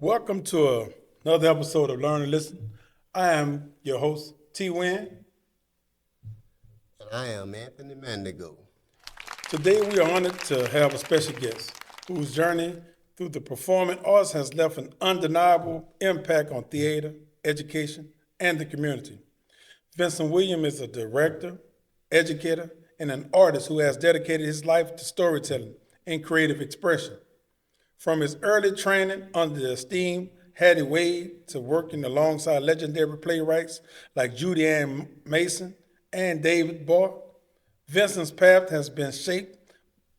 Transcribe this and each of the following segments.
Welcome to another episode of Learn and Listen. I am your host, T. Wynn. And I am Anthony Mandigo. Today we are honored to have a special guest whose journey through the performing arts has left an undeniable impact on theater, education, and the community. Vincent Williams is a director, educator, and an artist who has dedicated his life to storytelling and creative expression. From his early training under the esteemed Hattie Wade to working alongside legendary playwrights like Judy Ann Mason and David Barr, Vincent's path has been shaped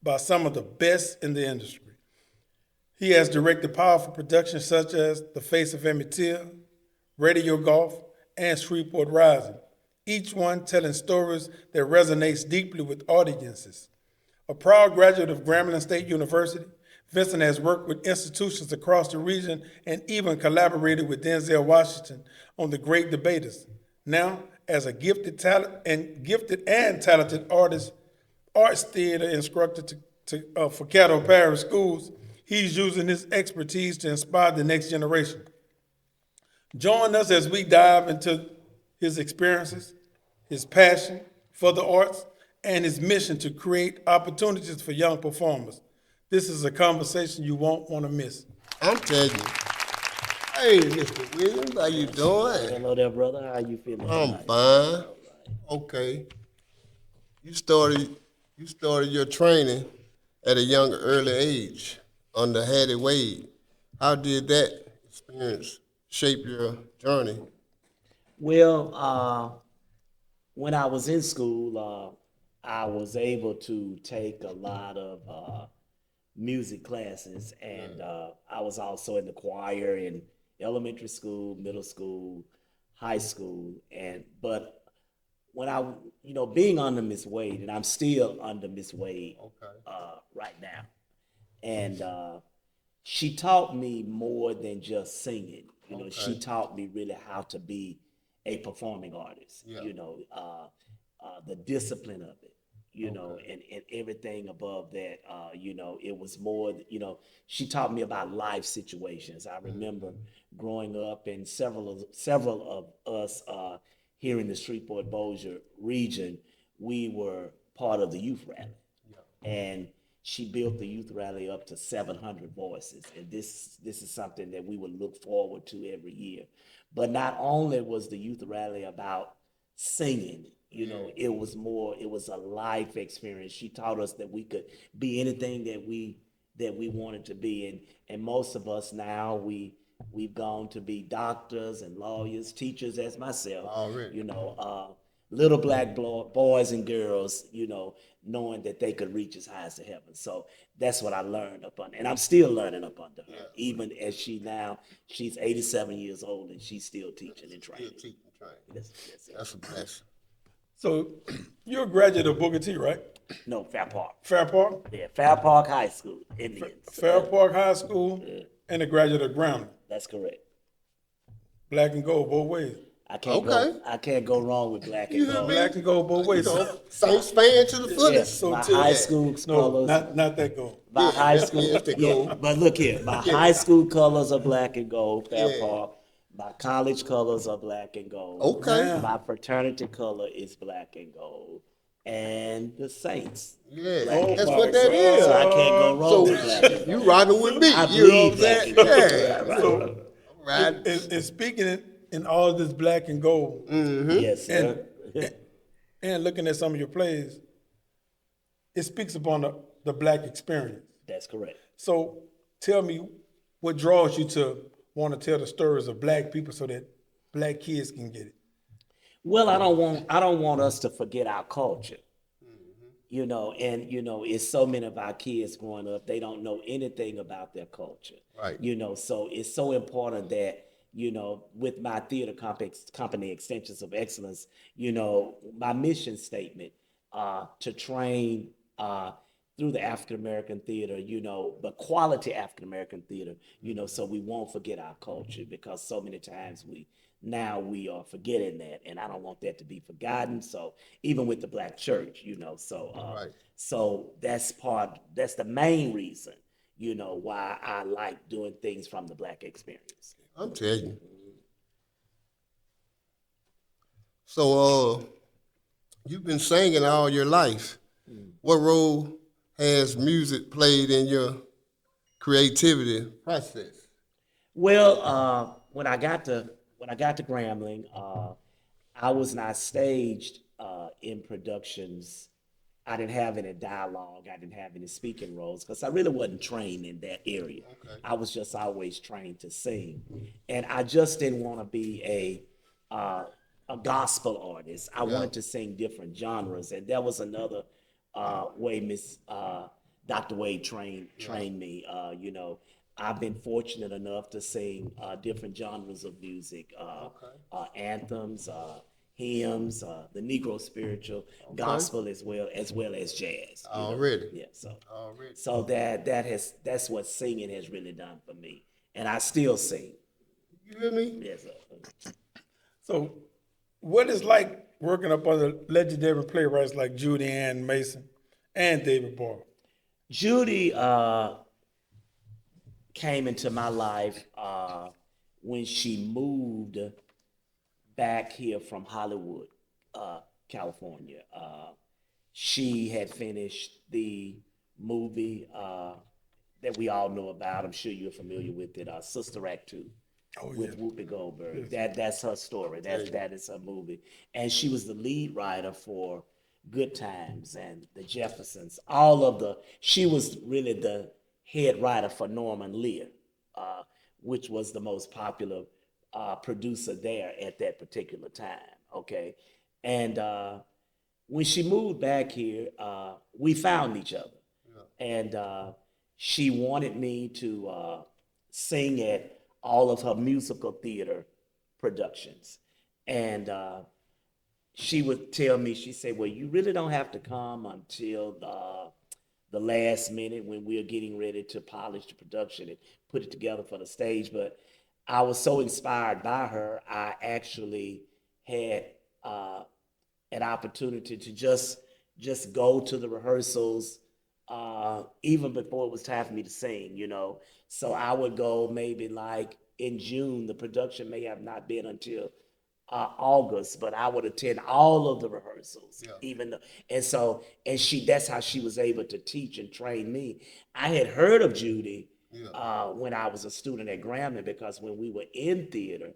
by some of the best in the industry. He has directed powerful productions such as The Face of Emmett Till, Radio Golf, and Shreveport Rising, each one telling stories that resonates deeply with audiences. A proud graduate of Grambling State University, Vincent has worked with institutions across the region and even collaborated with Denzel Washington on The Great Debaters. Now, as a gifted and talented arts theater instructor for Caddo Parish Schools, he's using his expertise to inspire the next generation. Join us as we dive into his experiences, his passion for the arts, and his mission to create opportunities for young performers. This is a conversation you won't want to miss. I'm telling you. Hey, Mr. Williams, how you doing? Hello there, brother. How you feeling? I'm tonight? fine. Okay. You started your training at a young early age under Hattie Wade. How did that experience shape your journey? Well, when I was in school, I was able to take a lot of music classes, and I was also in the choir in elementary school, middle school, high school, but when being under Miss Wade, and I'm still under Miss Wade right now, and she taught me more than just singing. She taught me really how to be a performing artist. Yeah. The discipline of it. And everything above that, it was more, she taught me about life situations. I remember growing up, and several of us here in the Shreveport Bossier region, we were part of the youth rally. Yeah. And she built the youth rally up to 700 voices. And this is something that we would look forward to every year. But not only was the youth rally about singing, it was a life experience. She taught us that we could be anything that we wanted to be. And most of us now, we've gone to be doctors and lawyers, teachers, as myself. Already. Little black boys and girls, knowing that they could reach as high as the heavens. So that's what I learned up under, and I'm still learning up under her. Yeah. Even as she's 87 years old, and she's still teaching and training. Still teaching and training. That's a blessing. So, you're a graduate of Booker T, right? No, Fair Park. Fair Park? Yeah, Fair Park High School, Indians. Fair Park High School, and a graduate of Grambling. That's correct. Black and gold both ways. I can't go wrong with black and gold. Black and gold both ways. Saints fan to the fullest. Yes, So my too- high school colors. Not that gold. My high that's- school, that's the gold. yeah, but look here, my high school colors are black and gold, Fair Yeah. Park. My college colors are black and gold. Okay. Yeah. My fraternity color is black and gold. And the Saints. Yeah, Black that's and what gold. that is. So I can't go wrong So with black and gold. you rocking with me. I You know what I'm bleed black saying? and gold. Yeah. Right. So, Right. and speaking in all this black and gold, Yes, sir. and looking at some of your plays, it speaks upon the black experience. That's correct. So tell me what draws you to want to tell the stories of black people so that black kids can get it. Well, I don't want us to forget our culture. It's so many of our kids growing up, they don't know anything about their culture. Right. So it's so important that, with my theater company Extensions of Excellence, my mission statement to train through the African American theater, but quality African American theater, so we won't forget our culture, because so many times we are forgetting that, and I don't want that to be forgotten. So even with the Black church, Right. so that's the main reason, you know, why I like doing things from the Black experience. I'm telling you. So, you've been singing all your life. What role has music played in your creativity process? Well, when I got to Grambling, I was not staged in productions. I didn't have any dialogue. I didn't have any speaking roles because I really wasn't trained in that area. Okay. I was just always trained to sing, and I just didn't want to be a gospel artist. I Yeah. wanted to sing different genres, and that was another way Miss Dr. Wade trained me. You know, I've been fortunate enough to sing different genres of music, anthems, hymns, the Negro spiritual, gospel as well as jazz. You know? Already. Yeah. So Already. so that's what singing has really done for me, and I still sing. You hear me? Yes. So, what is like working up under legendary playwrights like Judy Ann Mason and David Barr? Judy came into my life when she moved back here from Hollywood, California. She had finished the movie that we all know about. I'm sure you're familiar with it, Sister Act 2. Oh, With yeah. Whoopi Goldberg. That's her story. That is her movie. And she was the lead writer for Good Times and The Jeffersons. She was really the head writer for Norman Lear, which was the most popular producer there at that particular time. Okay. And when she moved back here, we found each other. And she wanted me to sing at all of her musical theater productions. And she would tell me, she said, well, you really don't have to come until the last minute when we're getting ready to polish the production and put it together for the stage. But I was so inspired by her, I actually had an opportunity to just go to the rehearsals even before it was time for me to sing, you know. So I would go maybe like in June. The production may have not been until August, but I would attend all of the rehearsals, even though, and that's how she was able to teach and train me. I had heard of Judy when I was a student at Grambling because when we were in theater,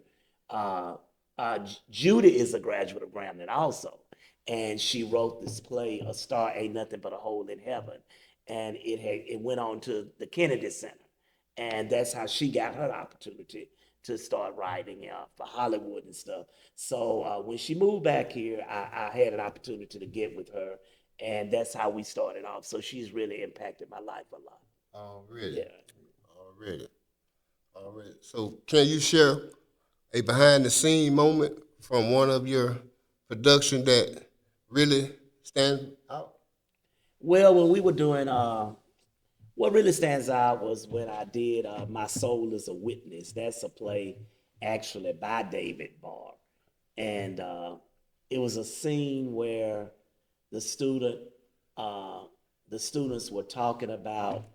Judy is a graduate of Grambling also, and she wrote this play, "A Star Ain't Nothing But a Hole in Heaven," and it went on to the Kennedy Center, and that's how she got her opportunity to start writing for Hollywood and stuff. So when she moved back here, I had an opportunity to get with her, and that's how we started off. So she's really impacted my life a lot. Already. Yeah. Already. Already. So, can you share a behind the scene moment from one of your production that really stands out? Well, when we were doing, what really stands out was when I did My Soul is a Witness. That's a play actually by David Barr. And it was a scene where the student, the students were talking about,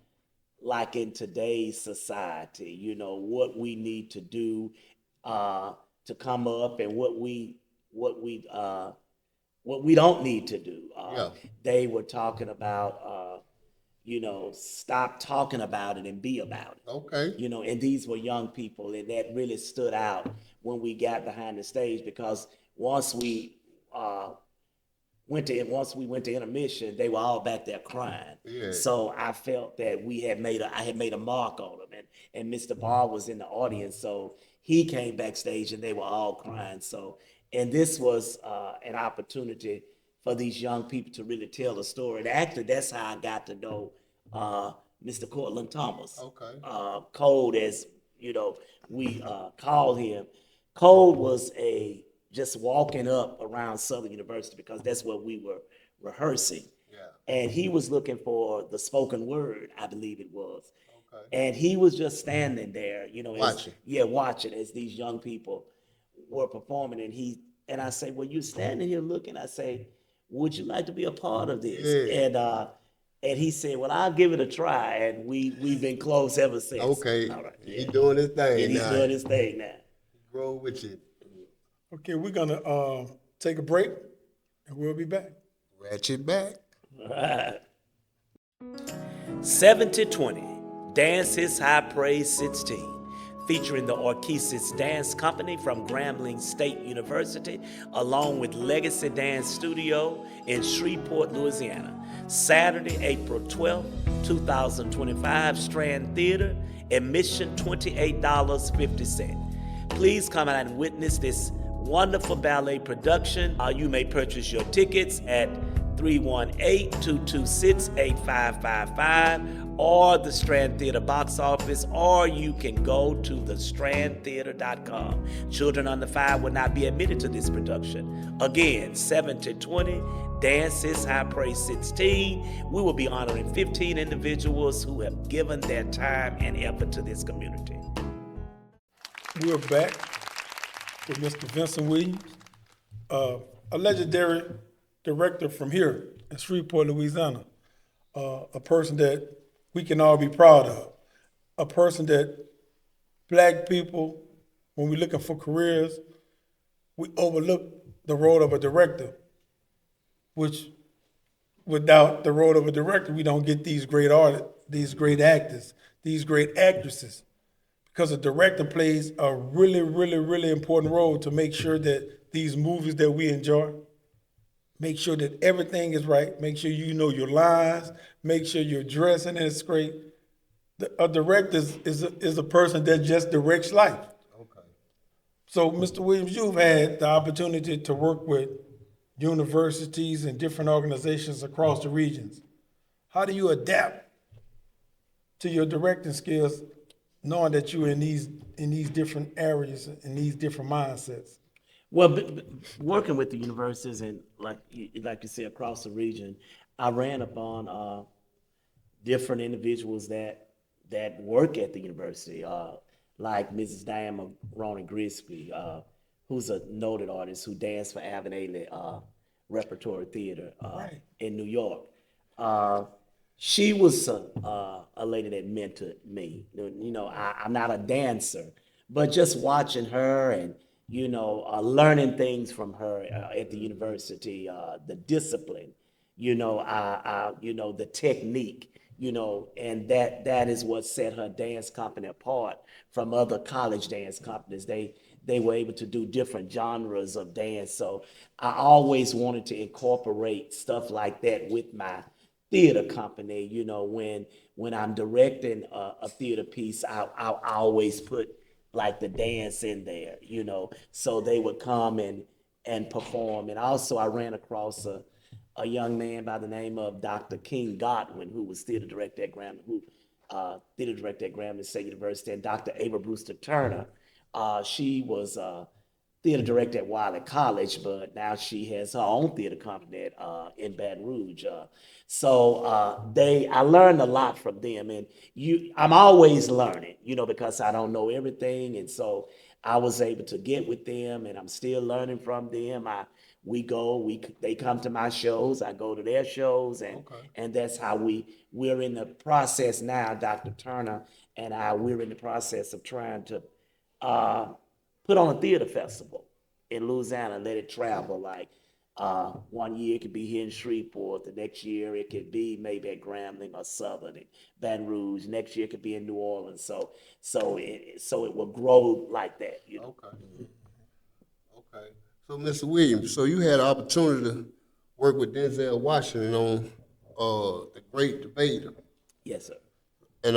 like in today's society, you know, what we need to do to come up and what we don't need to do. They were talking about, you know, stop talking about it and be about it. Okay. You know, and these were young people, and that really stood out when we got behind the stage because once we went to intermission, they were all back there crying. Yeah. So I felt that I had made a mark on them, and Mr. Barr was in the audience, so he came backstage and they were all crying. So, and this was an opportunity for these young people to really tell a story. And actually, that's how I got to know Mr. Cortland Thomas. Okay. Code, as you know, we called him. Code was just walking up around Southern University because that's where we were rehearsing. Yeah. And he was looking for the spoken word, I believe it was. Okay. And he was just standing there, you know, Watching. watching as these young people were performing. And I say, well, you're standing here looking. I say, would you like to be a part of this? Yeah. And he said, "Well, I'll give it a try," and we've been close ever since. Okay, All right. he Yeah. doing his thing And he's now. doing his thing now. Grow with you. Okay, we're gonna take a break, and we'll be back. Ratchet back. 7020, Dance His High Praise 16, featuring the Orchesis Dance Company from Grambling State University, along with Legacy Dance Studio in Shreveport, Louisiana. Saturday, April 12th, 2025, Strand Theater, admission $28.50. Please come out and witness this wonderful ballet production. You may purchase your tickets at 318-226-8555 or the Strand Theater box office, or you can go to thestrandtheater.com. Children under 5 will not be admitted to this production. Again, 7-20, Dance His High Praise 16. We will be honoring 15 individuals who have given their time and effort to this community. We're back with Mr. Vincent Williams, a legendary director from here in Shreveport, Louisiana, a person that we can all be proud of, a person that Black people, when we're looking for careers, we overlook the role of a director, which without the role of a director, we don't get these great artists, these great actors, these great actresses. Because a director plays a really, really, really important role to make sure that these movies that we enjoy, make sure that everything is right, make sure you know your lines, make sure you're dressing is great. A director is a person that just directs life. Okay. So, Mr. Williams, you've had the opportunity to work with universities and different organizations across the regions. How do you adapt to your directing skills, knowing that you're in these different areas, in these different mindsets? Well, working with the universities and like you said, across the region, I ran upon different individuals that work at the university, like Mrs. Diana Ronnie Grisby, who's a noted artist who danced for Alvin Ailey Repertory Theater in New York. She was a lady that mentored me. You know, I'm not a dancer, but just watching her and learning things from her at the university, the discipline, the technique, and that is what set her dance company apart from other college dance companies. They were able to do different genres of dance. So I always wanted to incorporate stuff like that with my theater company. When I'm directing a theater piece, I always put like the dance in there, so they would come and perform. And also I ran across a young man by the name of Dr. King Godwin, who was theater director at Grambling State University, and Dr. Ava Brewster Turner. She was theater director at Wiley College, but now she has her own theater company in Baton Rouge. I learned a lot from them, and I'm always learning, because I don't know everything, and so I was able to get with them, and I'm still learning from them. They come to my shows, I go to their shows, and that's how we're in the process now. Dr. Turner and we're in the process of trying to put on a theater festival in Louisiana, let it travel. Like 1 year it could be here in Shreveport, the next year it could be maybe at Grambling or Southern and Baton Rouge. Next year it could be in New Orleans. So it will grow like that. Okay. Okay. So, Mr. Williams, so you had an opportunity to work with Denzel Washington on The Great Debater. Yes, sir. And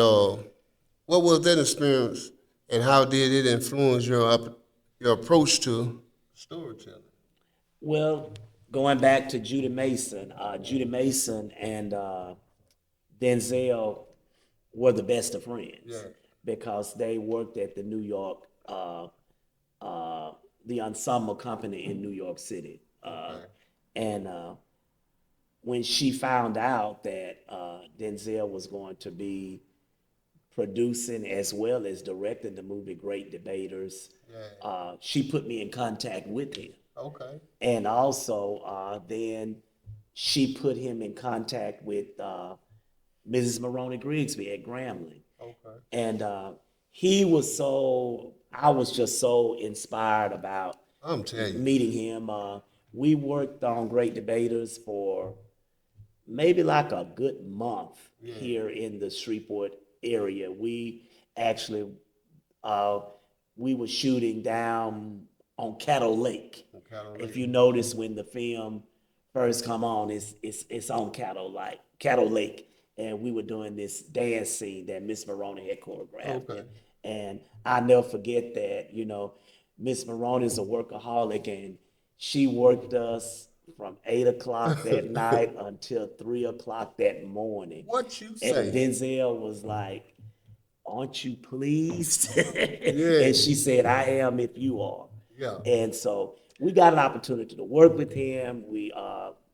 what was that experience, and how did it influence your approach to storytelling? Well, going back to Judy Mason and Denzel were the best of friends because they worked at the New York, the ensemble company in New York City. And when she found out that Denzel was going to be producing as well as directing the movie Great Debaters, she put me in contact with him. Okay. And also then she put him in contact with Mrs. Maroney Grigsby at Grambling. Okay. And I was just so inspired about I'm telling you. meeting him. We worked on Great Debaters for maybe like a good month here in the Shreveport area. We actually, uh, we were shooting down on Caddo Lake. If you notice when the film first come on, it's on Caddo Lake, and we were doing this dance scene that Miss Maroney had choreographed. Okay. And I never forget that, Miss Maroney is a workaholic, and she worked us from 8 o'clock that night until 3 o'clock that morning. What you And say? Denzel was like, "Aren't you pleased?" Yeah. And she said, "I am if you are." Yeah. And so we got an opportunity to work with him. We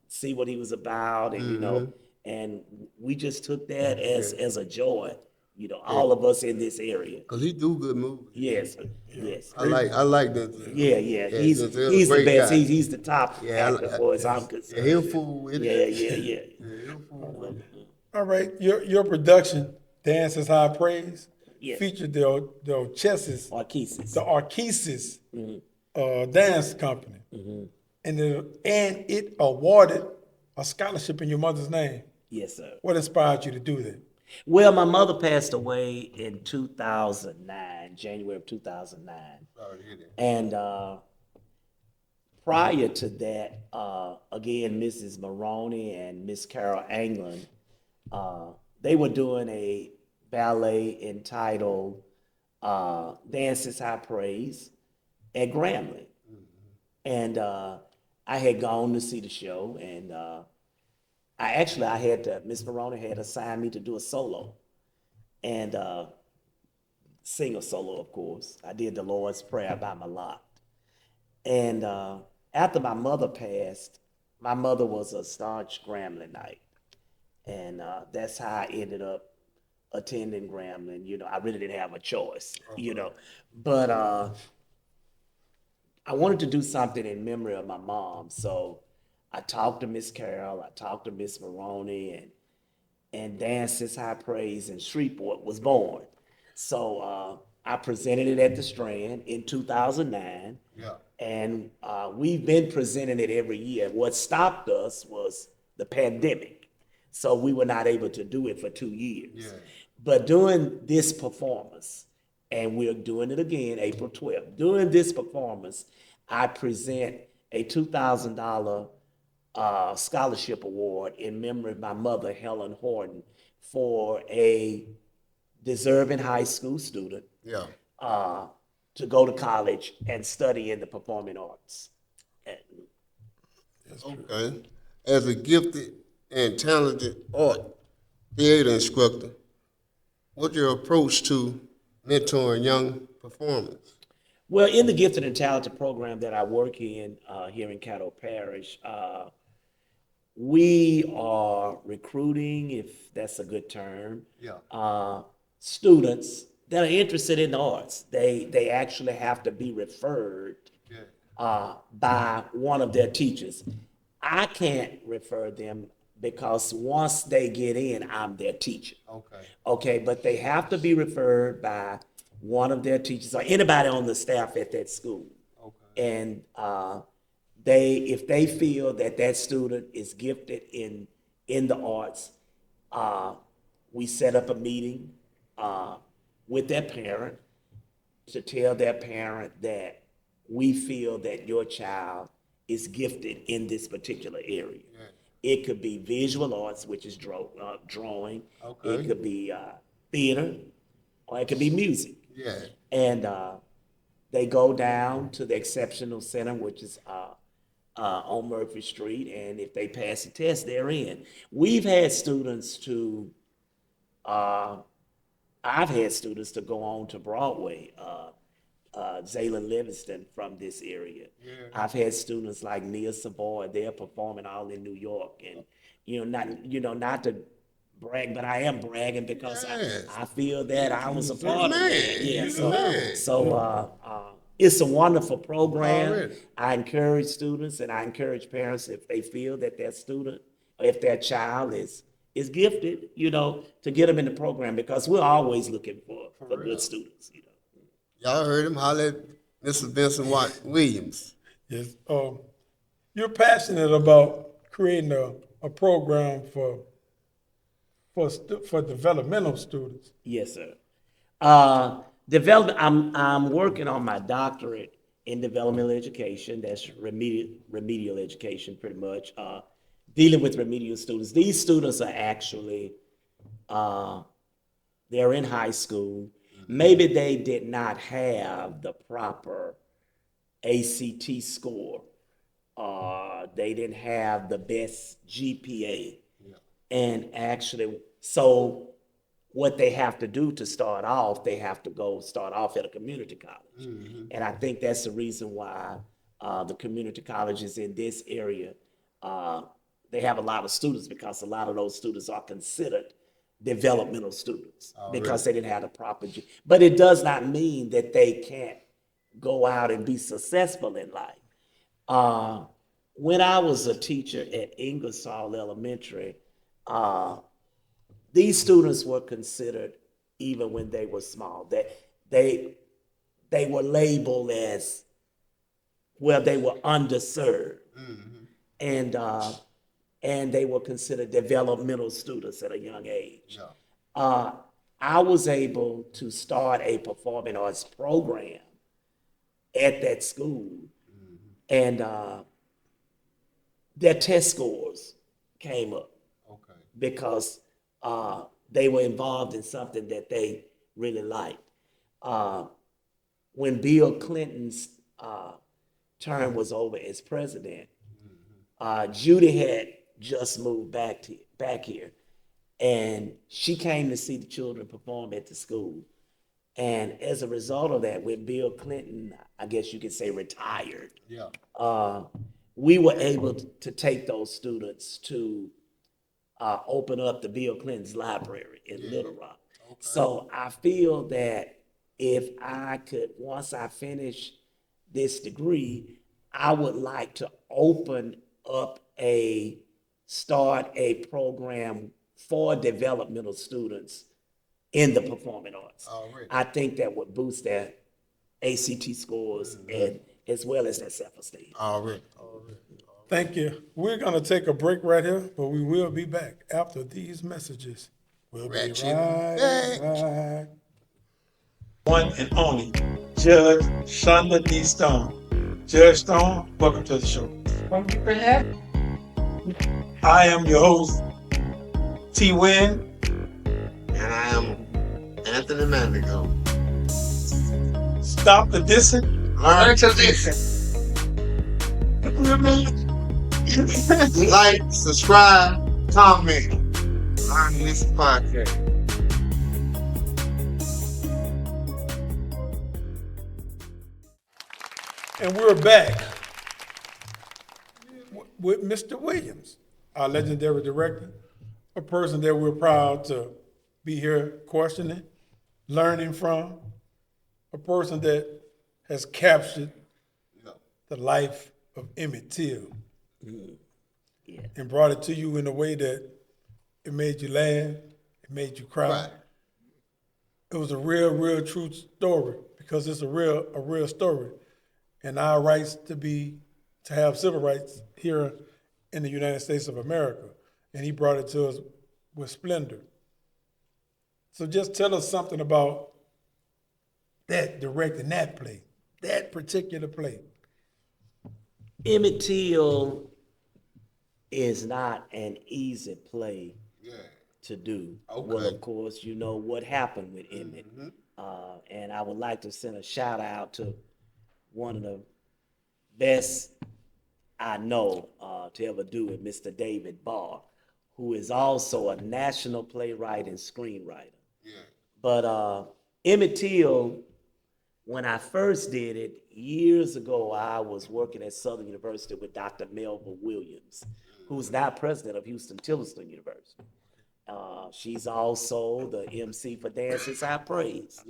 see what he was about, and and we just took that as a joy. All of us in this area. Cause he do good movies. Yes, yes. I like that. Yeah, he's Denzel's a the great best. guy. He's the top actor, as far as I'm Yeah, concerned. he'll fool with Yeah, it. yeah. Yeah, he'll fool with it. All right, your production, Dance is High Praise, Yes. featured the Orchesis, Marquises. the Arkesis dance company, and it awarded a scholarship in your mother's name. Yes, sir. What inspired you to do that? Well, my mother passed away in 2009, January of 2009. Sorry to hear that. And prior to that, again, Mrs. Maroney and Miss Carol Anglin, they were doing a ballet entitled Dance is High Praise at Grambling. And I had gone to see the show, and Miss Maroney had assigned me to do a solo and sing a solo, of course. I did the Lord's Prayer by my lot. And after my mother passed, my mother was a staunch Gramblinite. And that's how I ended up attending Grambling. I really didn't have a choice, But I wanted to do something in memory of my mom. So I talked to Miss Carol, I talked to Miss Maroney, and Dance is High Praise in Shreveport was born. So I presented it at the Strand in 2009. Yeah. And we've been presenting it every year. What stopped us was the pandemic. So we were not able to do it for 2 years. Yeah. But during this performance, and we're doing it again April 12th, during this performance, I present a $2,000 scholarship award in memory of my mother, Helen Horton, for a deserving high school student Yeah. to go to college and study in the performing arts. Okay. As a gifted and talented art theater instructor, what's your approach to mentoring young performers? Well, in the Gifted and Talented program that I work in here in Caddo Parish, we are recruiting, if that's a good term, students that are interested in the arts. They actually have to be referred by one of their teachers. I can't refer them because once they get in, I'm their teacher. Okay, but they have to be referred by one of their teachers or anybody on the staff at that school. And if they feel that student is gifted in the arts, we set up a meeting with their parent to tell their parent that we feel that your child is gifted in this particular area. It could be visual arts, which is drawing. It could be theater, or it could be music. Yeah. And they go down to the Exceptional Center, which is on Murphy Street, and if they pass the test, they're in. We've had students I've had students to go on to Broadway. Zaylin Livingston from this area. I've had students like Nia Savoy, they're performing all in New York. And, not to brag, but I am bragging because I feel that I was a part of it. Yeah, so it's a wonderful program. Already. I encourage students and I encourage parents, if they feel that their student or if their child is is gifted, you know, to get them in the program because we're always looking for good students, you know. Y'all heard him holler at Mr. Vincent Williams. Yes. You're passionate about creating a program for developmental students. Yes, sir. Development. I'm working on my doctorate in developmental education. That's remedial education, pretty much. Dealing with remedial students. These students are actually they're in high school. Maybe they did not have the proper ACT score. They didn't have the best GPA. And actually, so what they have to do to start off, they have to go start off at a community college. And I think that's the reason why the community colleges in this area, they have a lot of students because a lot of those students are considered developmental students because they didn't have the proper, but it does not mean that they can't go out and be successful in life. When I was a teacher at Ingersoll Elementary, these students were considered, even when they were small, that they were labeled as, well, they were underserved, and they were considered developmental students at a young age. I was able to start a performing arts program at that school, and their test scores came up because they were involved in something that they really liked. When Bill Clinton's term was over as president, Judy had just moved back here, and she came to see the children perform at the school. And as a result of that, when Bill Clinton, I guess you could say, retired, we were able to take those students to open up the Bill Clinton's library in Little Rock. So I feel that if I could, once I finish this degree, I would like to start a program for developmental students in the performing arts. I think that would boost their ACT scores and as well as their self-esteem. Thank you. We're going to take a break right here, but we will be back after these messages. We'll be right back. One and only Judge Shonda D. Stone. Judge Stone, welcome to the show. Thank you for having me. I am your host, T. Wynn. And I am Anthony Mandigo. Stop the dissing. Learn to listen. Like, subscribe, comment. Learn this podcast. And we're back with Mr. Williams, our legendary director, a person that we're proud to be here questioning, learning from, a person that has captured the life of Emmett Till and brought it to you in a way that it made you laugh, it made you cry. It was a real true story because it's a real story. And our rights to have civil rights here in the United States of America. And he brought it to us with splendor. So just tell us something about that, directing that play, that particular play. Emmett Till is not an easy play to do. Well, of course, you know what happened with Emmett. And I would like to send a shout out to one of the best I know to ever do it, Mr. David Barr, who is also a national playwright and screenwriter. But Emmett Till, when I first did it, years ago, I was working at Southern University with Dr. Melva Williams, who's now president of Houston-Tillotson University. She's also the MC for Dances High Praise.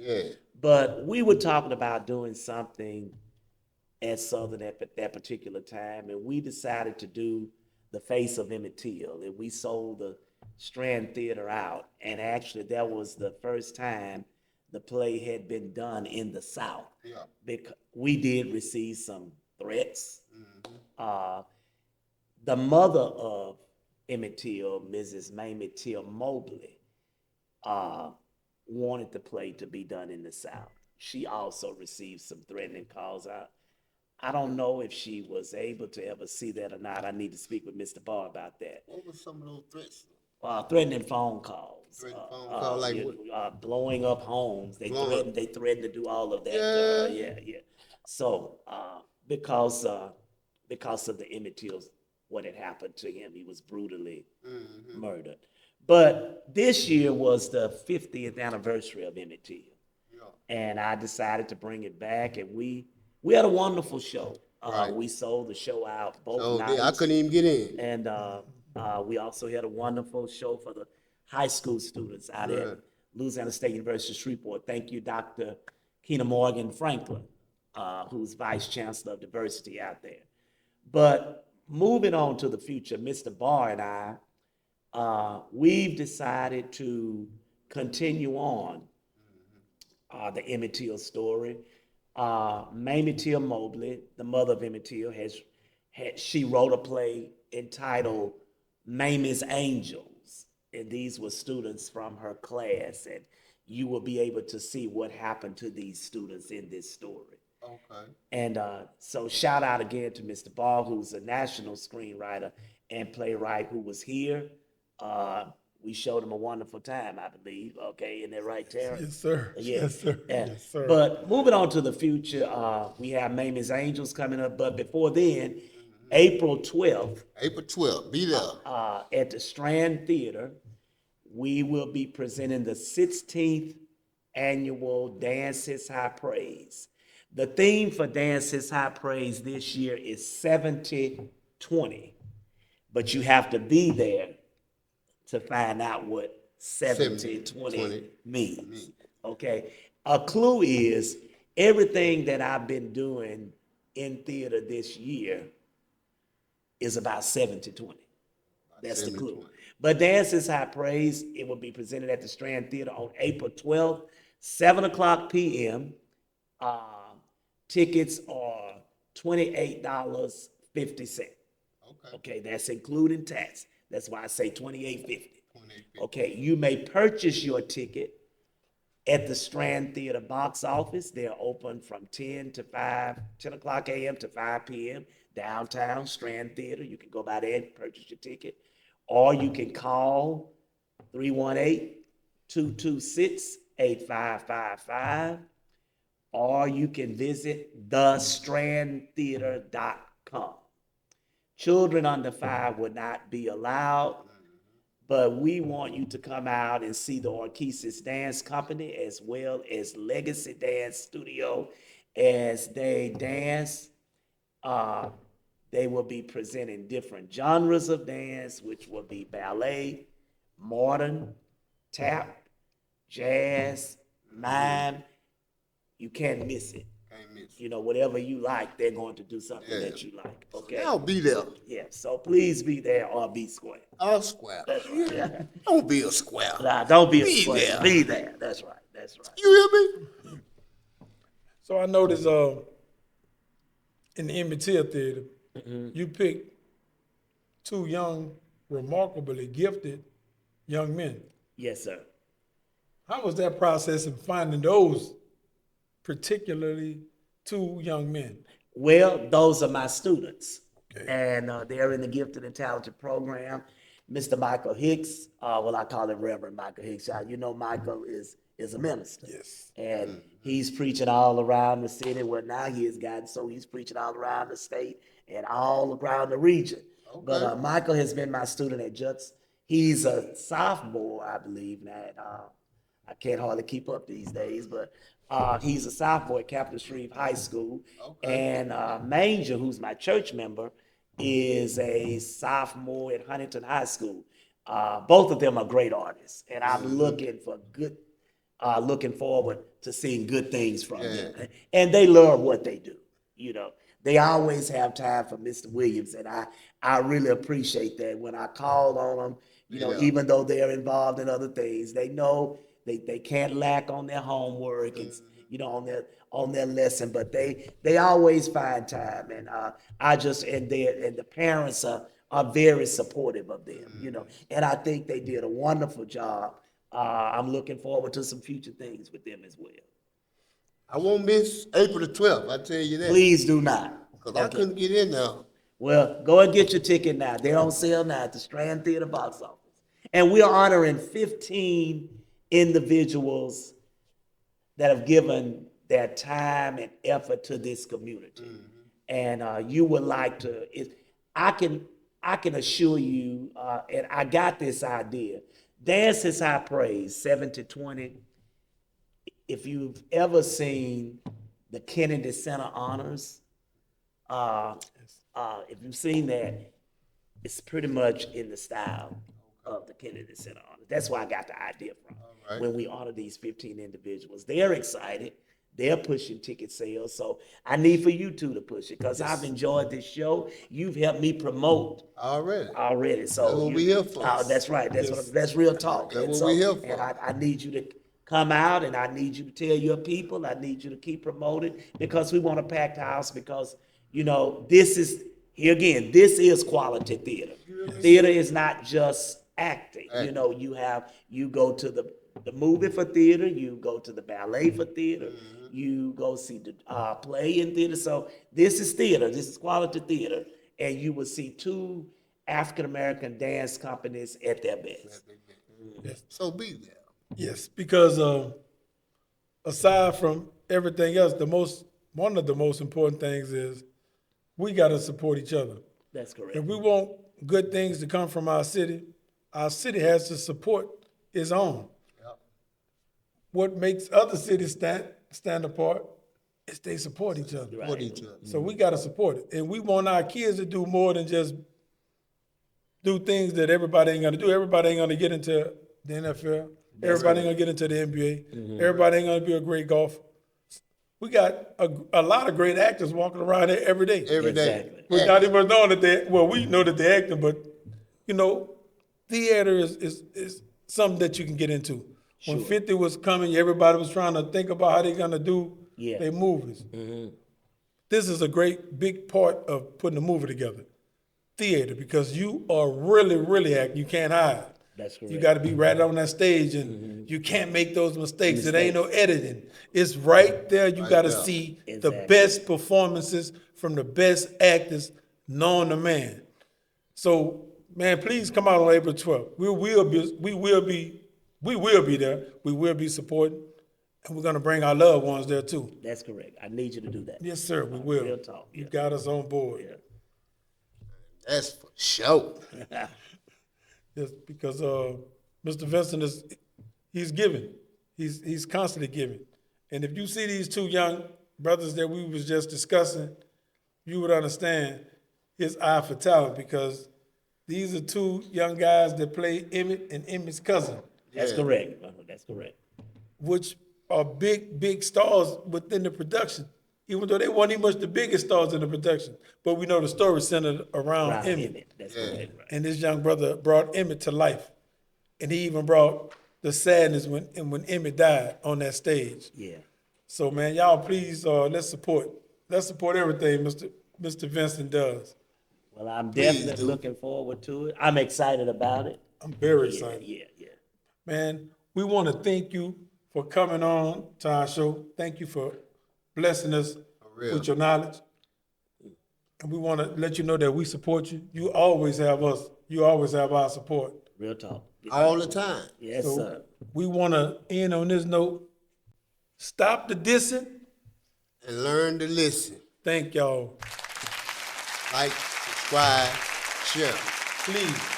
But we were talking about doing something at Southern at that particular time, and we decided to do The Face of Emmett Till, and we sold Strand Theater out, and actually that was the first time the play had been done in the South. Yeah. Because we did receive some threats. Uh, the mother of Emmett Till, Mrs. Mamie Till Mobley, uh, wanted the play to be done in the South. She also received some threatening calls. I don't know if she was able to ever see that or not. I need to speak with Mr. Barr about that. What were some of those threats? Threatening phone calls. Threatening phone call, like what? Blowing up homes. Blowing up- They threatened to do all of that. Yeah. Yeah. So because of the Emmett Till's, what had happened to him, he was brutally murdered. But this year was the 50th anniversary of Emmett Till, and I decided to bring it back, and we had a wonderful show. Right. We sold the show out both So nights. I couldn't even get in. And we also had a wonderful show for the high school students out at Louisiana State University, Shreveport. Thank you, Dr. Keena Morgan Franklin, who's Vice Chancellor of Diversity out there. But moving on to the future, Mr. Barr and I, we've decided to continue on the Emmett Till story. Mamie Till Mobley, the mother of Emmett Till, she wrote a play entitled Mamie's Angels, and these were students from her class, and you will be able to see what happened to these students in this story. Okay. And so shout out again to Mr. Ball, who's a national screenwriter and playwright who was here. We showed him a wonderful time, I believe. Okay, isn't that right, Terry? Yes, sir. Yeah. Yes, sir. Yeah. Yes, sir. But moving on to the future, we have Mamie's Angels coming up. But before then, April 12th, April 12th, be there. at the Strand Theater, we will be presenting the 16th annual Dance His High Praise. The theme for Dance His High Praise this year is 70-20, but you have to be there to find out what 70-20 means. Okay, a clue is everything that I've been doing in theater this year is about 70-20. That's the clue. 70-20. But Dance His High Praise, it will be presented at the Strand Theater on April 12th, 7:00 p.m. Tickets are $28.50. Okay, that's including tax. That's why I say $28.50. Okay, you may purchase your ticket at the Strand Theater box office. They're open from 10 o'clock a.m. to 5 p.m. downtown Strand Theater. You can go by there and purchase your ticket. Or you can call 318-226-8555. Or you can visit thestrandtheater.com. Children under 5 would not be allowed, but we want you to come out and see the Orchesis Dance Company as well as Legacy Dance Studio as they dance. They will be presenting different genres of dance, which will be ballet, modern, tap, jazz, mime. You can't miss it. You know, whatever you like, they're going to do something that you like. Okay. I'll be there. Yeah. So please be there or be square. I'll square. That's right. Yeah. Don't be a square. Nah, don't be a Be square. there. Be there. That's right. That's right. You hear me? So I noticed in the Emmett Till Theater, you picked two young, remarkably gifted young men. Yes, sir. How was that process in finding those particularly two young men? Well, those are my students, Okay. and they're in the Gifted and Talented program. Mr. Michael Hicks, well, I call him Reverend Michael Hicks. You know, Michael is a minister. Yes. And he's preaching all around the city. Well, now he has gotten so he's preaching all around the state and all around the region. Okay. But Michael has been my student at Juts. He's a sophomore, I believe, now. I can't hardly keep up these days, but he's a sophomore at Capitol Shreve High School. Okay. And Manger, who's my church member, is a sophomore at Huntington High School. Both of them are great artists, and I'm looking forward to seeing good things from them. And they love what they do. You know, they always have time for Mr. Williams, and I really appreciate that. When I call on them, You know, Yeah. even though they're involved in other things, they know they can't lack on their homework and you know on their lesson, but they always find time, and the parents are very supportive of them, you know, and I think they did a wonderful job. I'm looking forward to some future things with them as well. I won't miss April the 12th, I tell you that. Please do not. Because I couldn't get in there. Well, go and get your ticket now. They're on sale now at the Strand Theater box office. And we are honoring 15 individuals that have given their time and effort to this community. And you would like to, I can assure you, and I got this idea. Dance is High Praise, 7 to 20. If you've ever seen the Kennedy Center Honors, if you've seen that, it's pretty much in the style of the Kennedy Center Honors. That's where I got the idea from. right. When we honor these 15 individuals, they're excited. They're pushing ticket sales. So I need for you two to push it because I've enjoyed this show. You've helped me promote Already. So That's what we here for. That's right. That's real talk. That's And what we here for. And I need you to come out, and I need you to tell your people. I need you to keep promoting because we want a packed house. Because you know this is here again. This is quality theater. Theater is not just acting. You know, you go to the movie for theater. You go to the ballet for theater. You go see the play in theater. So this is theater. This is quality theater, and you will see two African American dance companies at their best. So be there. Yes, because aside from everything else, one of the most important things is we got to support each other. That's correct. If we want good things to come from our city has to support its own. Yep. What makes other cities stand apart is they support each other. Support each other. So we got to support it. And we want our kids to do more than just do things that everybody ain't going to do. Everybody ain't going to get into the NFL. Everybody ain't going to get into the NBA. Everybody ain't going to be a great golfer. We got a lot of great actors walking around here every day. Every day. Exactly. Without even knowing that we know that they're acting, but, you know, theater is something that you can get into. When 50 was coming, everybody was trying to think about how they're going to do their movies. This is a great, big part of putting a movie together. Theater, because you are really, really acting. You can't hide. That's correct. You got to be right on that stage, and you can't make those mistakes. It ain't no editing. It's right there. You got to there. see the Exactly. best performances from the best actors known to man. So, man, please come out on April 12th. We will be there. We will be supporting, and we're going to bring our loved ones there too. That's correct. I need you to do that. Yes, sir. We will. Real talk. You Yeah. got us on board. Yeah. That's for sure. Yes, because Mr. Vincent he's giving. He's constantly giving. And if you see these two young brothers that we was just discussing, you would understand his eye for talent, because these are two young guys that play Emmett and Emmett's cousin, That's correct. That's correct. which are big stars within the production, even though they weren't even much the biggest stars in the production. But we know the story centered around Right, Emmett. Emmett. That's correct. Right. And this young brother brought Emmett to life. And he even brought the sadness when Emmett died on that stage. Yeah. So, man, y'all please, let's support everything Mr. Vincent does. Well, I'm Please definitely do. looking forward to it. I'm excited about it. I'm very Yeah, excited. yeah. Man, we want to thank you for coming on to our show. Thank you for blessing us real. with your knowledge. And we want to let you know that we support you. You always have us. You always have our support. Real talk. All the time. Yes, So sir. we want to end on this note. Stop the dissing. And learn to listen. Thank y'all. Like, subscribe, share. Please.